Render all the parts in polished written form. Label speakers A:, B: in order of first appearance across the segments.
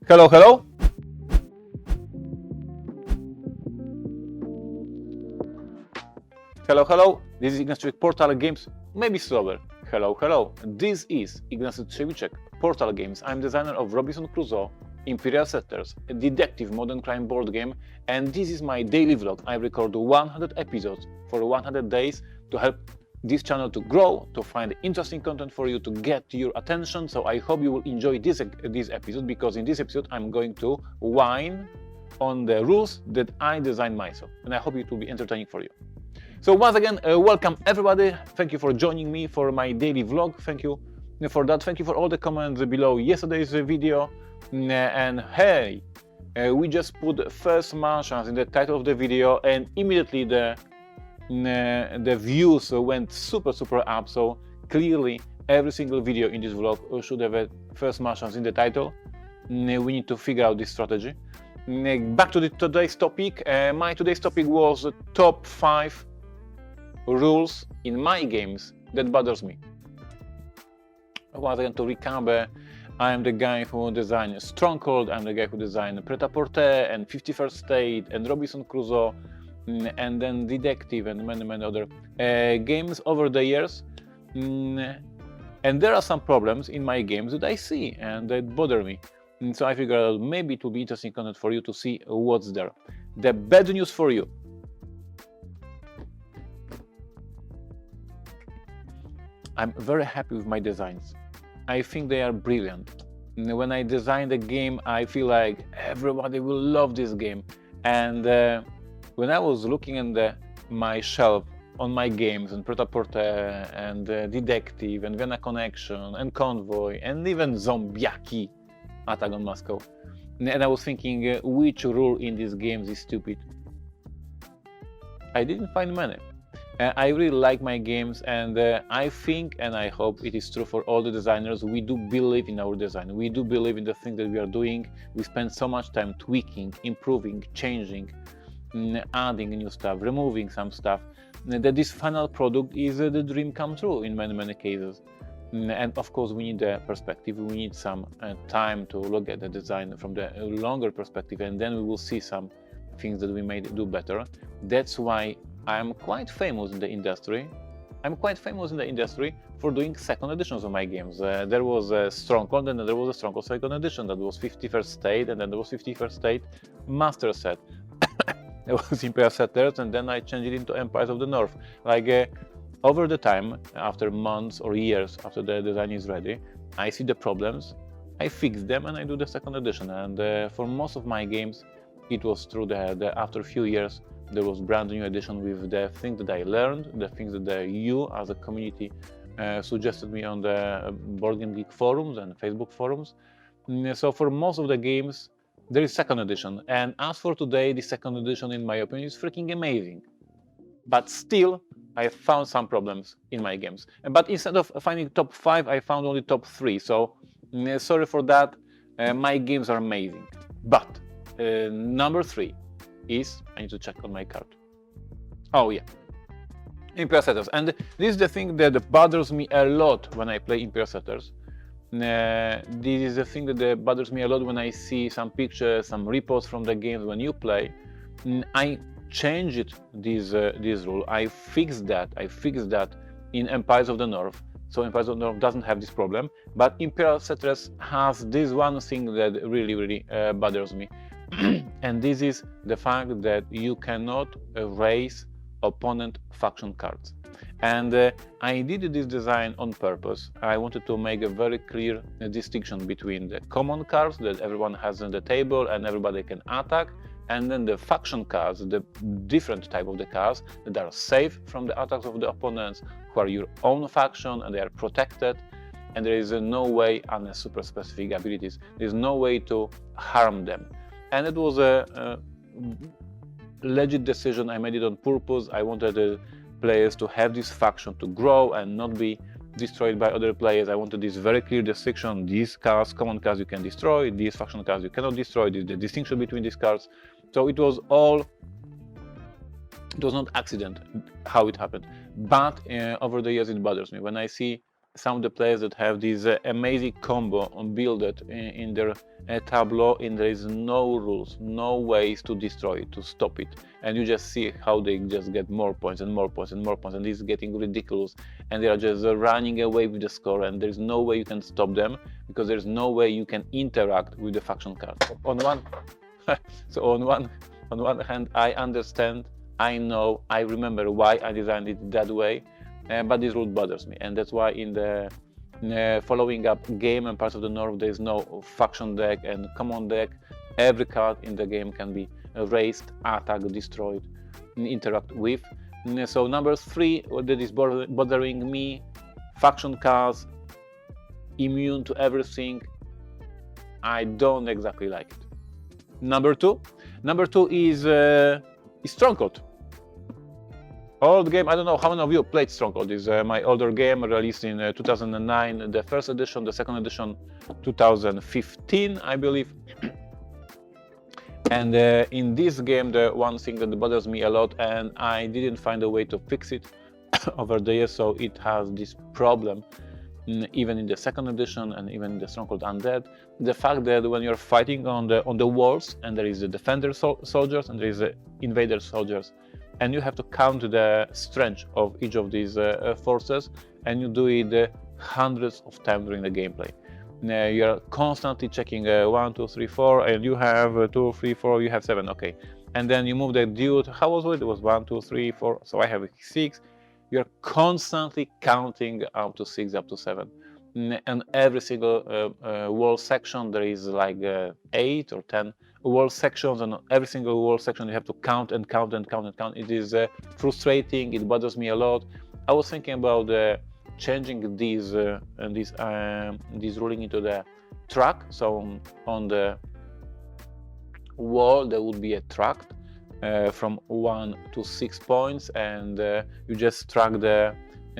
A: Hello, hello. Hello, hello. This is Ignacy Portal Games, maybe slower. Hello, hello. This is Ignacy Trzewiczek, Portal Games. I'm designer of Robinson Crusoe, Imperial Settlers, a detective modern crime board game, and this is my daily vlog. I record 100 episodes for 100 days to help this channel to grow, to find interesting content for you, to get your attention. So I hope you will enjoy this episode, because in this episode I'm going to whine on the rules that I designed myself, and I hope it will be entertaining for you. So once again, welcome everybody. Thank you for joining me for my daily vlog. Thank you for that. Thank you for all the comments below yesterday's video. And hey, we just put first Martians in the title of the video, and immediately the views went super up. So clearly every single video in this vlog should have a first Martians in the title. We need to figure out this strategy. Back to today's topic. My today's topic was top 5 rules in my games that bothers me. Once again, to recap, I am the guy who designed Stronghold, I'm the guy who designed Pret-a-Porter and 51st State and Robinson Crusoe, and then Detective and many other games over the years. And there are some problems in my games that I see and that bother me. So I figured out maybe it will be interesting content for you to see what's there. The bad news for you. I'm very happy with my designs. I think they are brilliant. When I design the game, I feel like everybody will love this game. And when I was looking at my shelf on my games, and Pret-a-Porter and Detective and Vienna Connection and Convoy and even Zombiaki, Attack on Moscow, and I was thinking which rule in these games is stupid. I didn't find many. I really like my games, and I think and I hope it is true for all the designers. We do believe in our design. We do believe in the thing that we are doing. We spend so much time tweaking, improving, changing, adding new stuff, removing some stuff, that this final product is the dream come true in many cases. And of course we need the perspective, we need some time to look at the design from the longer perspective, and then we will see some things that we may do better. That's why I'm quite famous in the industry. I'm quite famous in the industry for doing second editions of my games. There was a Stronghold, and then there was a Stronghold second edition. That was 51st State, and then there was 51st State Master Set. There was Imperial Settlers, and then I changed it into Empires of the North. Like over the time, after months or years after the design is ready, I see the problems, I fix them, and I do the second edition. And for most of my games, it was true that after a few years, there was brand new edition with the things that I learned, the things that you as a community suggested me on the Board Game Geek forums and Facebook forums. So for most of the games, there is second edition. And as for today, the second edition, in my opinion, is freaking amazing. But still, I found some problems in my games. But instead of finding top 5, I found only top 3. So sorry for that. My games are amazing. But number 3 is, I need to check on my card. Oh yeah, Imperial Settlers. And this is the thing that bothers me a lot when I play Imperial Settlers. This is the thing that bothers me a lot when I see some pictures, some reports from the games when you play. I changed this rule. I fixed that in Empires of the North. So Empires of the North doesn't have this problem, but Imperial Settlers has this one thing that really bothers me. And this is the fact that you cannot erase opponent faction cards. And I did this design on purpose. I wanted to make a very clear distinction between the common cards that everyone has on the table and everybody can attack, and then the faction cards, the different type of the cards that are safe from the attacks of the opponents, who are your own faction and they are protected, and there is no way, unless super specific abilities, there is no way to harm them. And it was a legit decision. I made it on purpose. I wanted the players to have this faction to grow and not be destroyed by other players. I wanted this very clear distinction. These cards, common cards, you can destroy. These faction cards you cannot destroy. This is the distinction between these cards. So it was not accident how it happened. But over the years it bothers me when I see some of the players that have this amazing combo built in their tableau, and there is no rules, no ways to destroy it, to stop it, and you just see how they just get more points and more points and more points, and this is getting ridiculous, and they are just running away with the score, and there's no way you can stop them because there's no way you can interact with the faction card. On one hand, I understand, I know, I remember why I designed it that way, but this rule bothers me, and that's why in the following up game and parts of the north there is no faction deck and common deck. Every card in the game can be raised, attacked, destroyed, interact with. So number 3 that is bothering me, faction cards immune to everything. I don't exactly like it. Number two is Stronghold. Old game, I don't know how many of you played Stronghold. It's my older game, released in 2009, the first edition, the second edition 2015, I believe. And in this game, the one thing that bothers me a lot, and I didn't find a way to fix it over the years, so it has this problem, even in the second edition and even in the Stronghold Undead, the fact that when you're fighting on the walls, and there is the defender soldiers and there is the invader soldiers, and you have to count the strength of each of these forces, and you do it hundreds of times during the gameplay. You're constantly checking 1, 2, 3, 4, and you have 2, 3, 4, you have 7, okay. And then you move the dude, how was it? It was 1, 2, 3, 4, so I have 6. You're constantly counting up to 6, up to 7. And every single wall section, there is like 8 or 10 wall sections, and every single wall section you have to count and count and count and count. It is frustrating, it bothers me a lot. I was thinking about changing this ruling into the track. So on the wall there would be a track from 1 to 6 points, and you just track the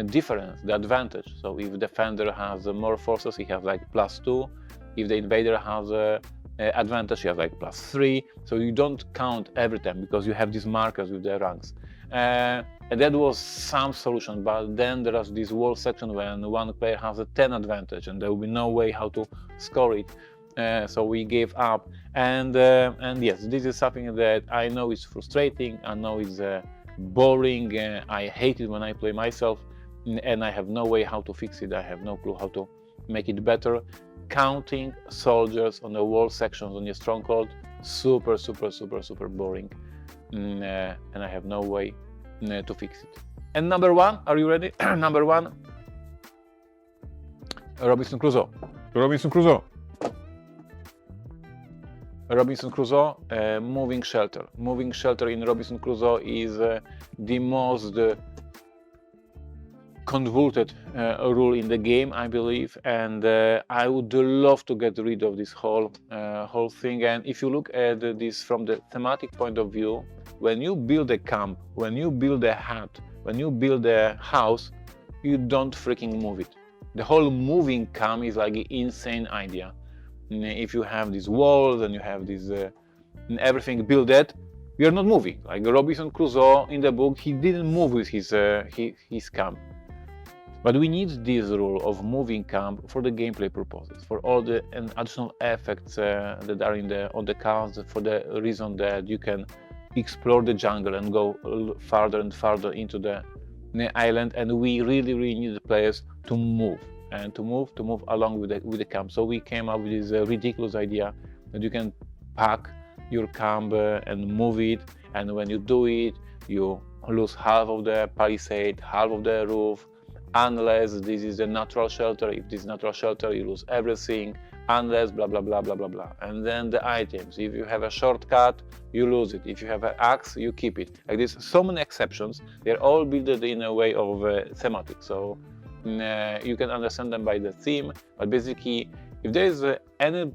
A: difference, the advantage. So if the defender has more forces, he has like +2. If the invader has advantage, you have like +3. So you don't count every time because you have these markers with the ranks. And that was some solution, but then there was this wall section when one player has a 10 advantage and there will be no way how to score it. So we gave up, and yes, this is something that I know is frustrating, I know it's boring, I hate it when I play myself, and I have no way how to fix it. I have no clue how to make it better. Counting soldiers on the wall sections on your Stronghold, super boring, and I have no way to fix it. And number 1, are you ready? Number 1, Robinson Crusoe. Moving shelter. Moving shelter in Robinson Crusoe is the most convoluted rule in the game, I believe, and I would love to get rid of this whole thing. And if you look at this from the thematic point of view, when you build a camp, when you build a hut, when you build a house, you don't freaking move it. The whole moving camp is like an insane idea. If you have these walls and you have this everything built that, you're not moving. Like Robinson Crusoe in the book, he didn't move with his camp. But we need this rule of moving camp for the gameplay purposes, for all the additional effects that are on the cards, for the reason that you can explore the jungle and go farther and farther into the island. And we really need the players to move, and to move along with the camp. So we came up with this ridiculous idea that you can pack your camp and move it, and when you do it, you lose half of the palisade, half of the roof, unless this is a natural shelter. If this is natural shelter, you lose everything, unless blah blah blah blah blah blah. And then the items, if you have a shortcut, you lose it. If you have an axe, you keep it. Like this, so many exceptions. They're all built in a way of thematic, so you can understand them by the theme. But basically, if there is any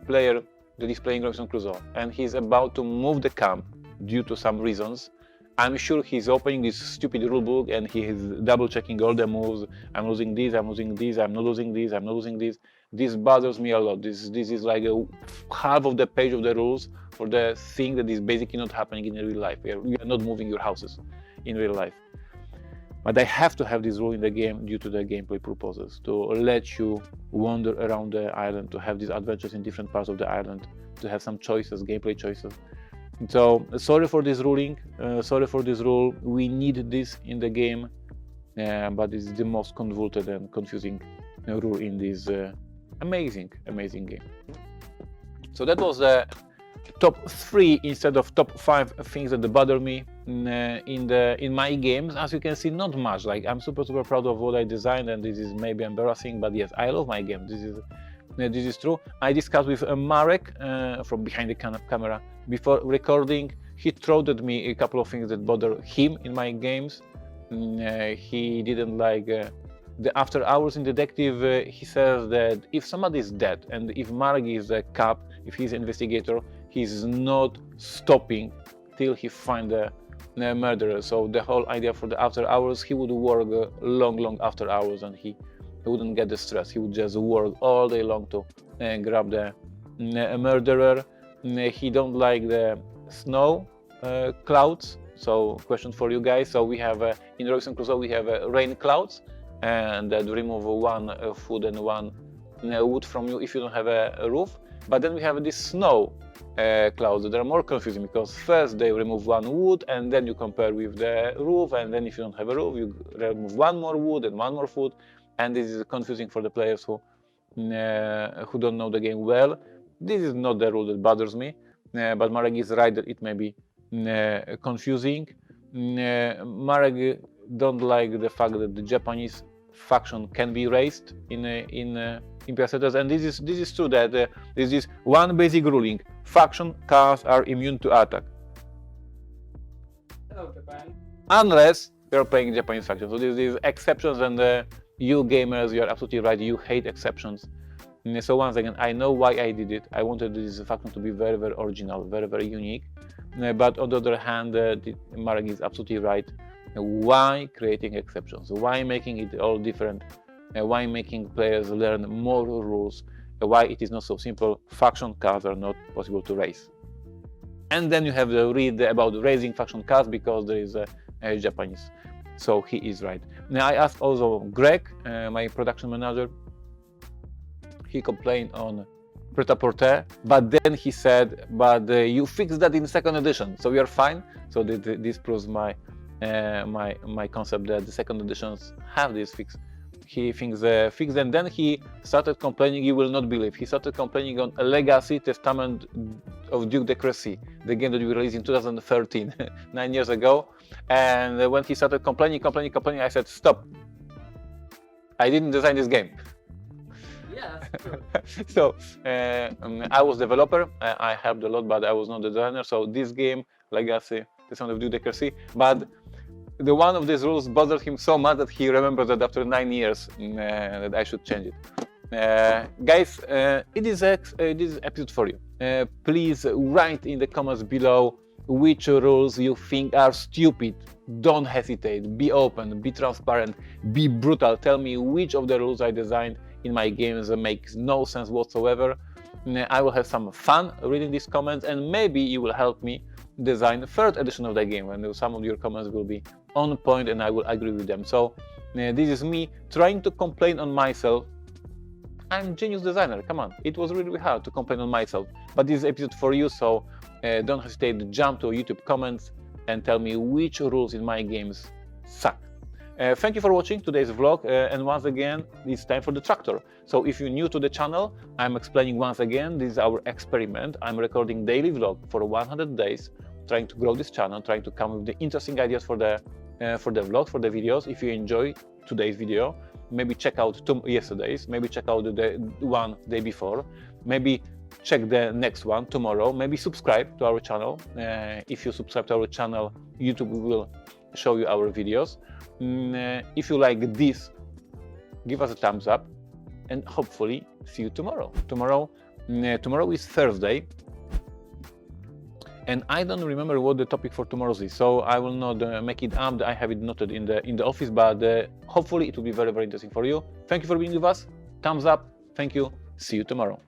A: player that is playing Robinson Crusoe and he's about to move the camp due to some reasons, I'm sure he's opening this stupid rulebook and he is double checking all the moves. I'm losing this, I'm losing this, I'm not losing this, I'm not losing this. This bothers me a lot. This is like half of the page of the rules for the thing that is basically not happening in real life. You are not moving your houses in real life. But I have to have this rule in the game due to the gameplay purposes, to let you wander around the island, to have these adventures in different parts of the island, to have some choices, gameplay choices. So sorry for this ruling, sorry for this rule. We need this in the game, but it's the most convoluted and confusing rule in this amazing game. So that was the top 3 instead of top 5 things that bother me in my games. As you can see, not much. Like, I'm super proud of what I designed, and this is maybe embarrassing, but yes, I love my game. This is true. I discussed with Marek from behind the camera before recording. He thrown at me a couple of things that bother him in my games. He didn't like the after hours in detective. He says that if somebody is dead and if Marek is a cop, if he's an investigator, he's not stopping till he finds the murderer. So the whole idea for the after hours, he would work long after hours, and he wouldn't get the stress. He would just work all day long to grab the murderer. He don't like the snow clouds. So question for you guys. So we have in Robinson Crusoe we have rain clouds, and that remove one food and one wood from you if you don't have a roof. But then we have this snow clouds that are more confusing, because first they remove one wood and then you compare with the roof, and then if you don't have a roof you remove one more wood and one more food, and this is confusing for the players who don't know the game well. This is not the rule that bothers me, but Marek is right that it may be confusing. Marek don't like the fact that the Japanese faction can be raised in Imperial Settlers, and this is true, that this is one basic ruling: faction cars are immune to attack.
B: Hello, Japan.
A: Unless you're playing Japanese faction. So this is exceptions, and you gamers, you're absolutely right, you hate exceptions. So once again, I know why I did it. I wanted this faction to be very original, very unique. But on the other hand, Marek is absolutely right. Why creating exceptions? Why making it all different? Why making players learn more rules? Why it is not so simple? Faction cards are not possible to raise. And then you have to read about raising faction cards, because there is a Japanese. So he is right. Now I asked also Greg, my production manager. He complained on Pret-a-Porter, but then he said, but you fixed that in 2nd edition, so you're fine. So this proves my concept that the 2nd editions have this fix. He thinks fixed, and then he started complaining. You will not believe. He started complaining on a Legacy Testament of Duke de Crecy, the game that we released in 2013, 9 years ago. And when he started complaining, I said, stop. I didn't design this game.
B: Yeah, that's true.
A: So I was developer. I helped a lot, but I was not the designer. So this game, Legacy, the Sound of Duke de Crecy, but the one of these rules bothered him so much that he remembered that after 9 years that I should change it. Guys, it is episode for you. Please write in the comments below which rules you think are stupid. Don't hesitate. Be open, be transparent, be brutal. Tell me which of the rules I designed in my games makes no sense whatsoever. I will have some fun reading these comments, and maybe you will help me design the 3rd edition of the game, and some of your comments will be on point and I will agree with them. So this is me trying to complain on myself. I'm genius designer, come on. It was really hard to complain on myself, but this is episode for you, so don't hesitate to jump to YouTube comments and tell me which rules in my games suck. Thank you for watching today's vlog, and once again, it's time for the tractor. So if you're new to the channel, I'm explaining once again, this is our experiment. I'm recording daily vlog for 100 days, trying to grow this channel, trying to come with the interesting ideas for the vlogs, for the videos. If you enjoy today's video, maybe check out yesterday's, maybe check out the one day before, maybe check the next one tomorrow, maybe subscribe to our channel. If you subscribe to our channel, YouTube will show you our videos. If you like this, give us a thumbs up, and hopefully see you tomorrow. Tomorrow is Thursday, and I don't remember what the topic for tomorrow is, so I will not make it up. I have it noted in the office, but hopefully it will be very interesting for you. Thank you for being with us. Thumbs up. Thank you. See you tomorrow.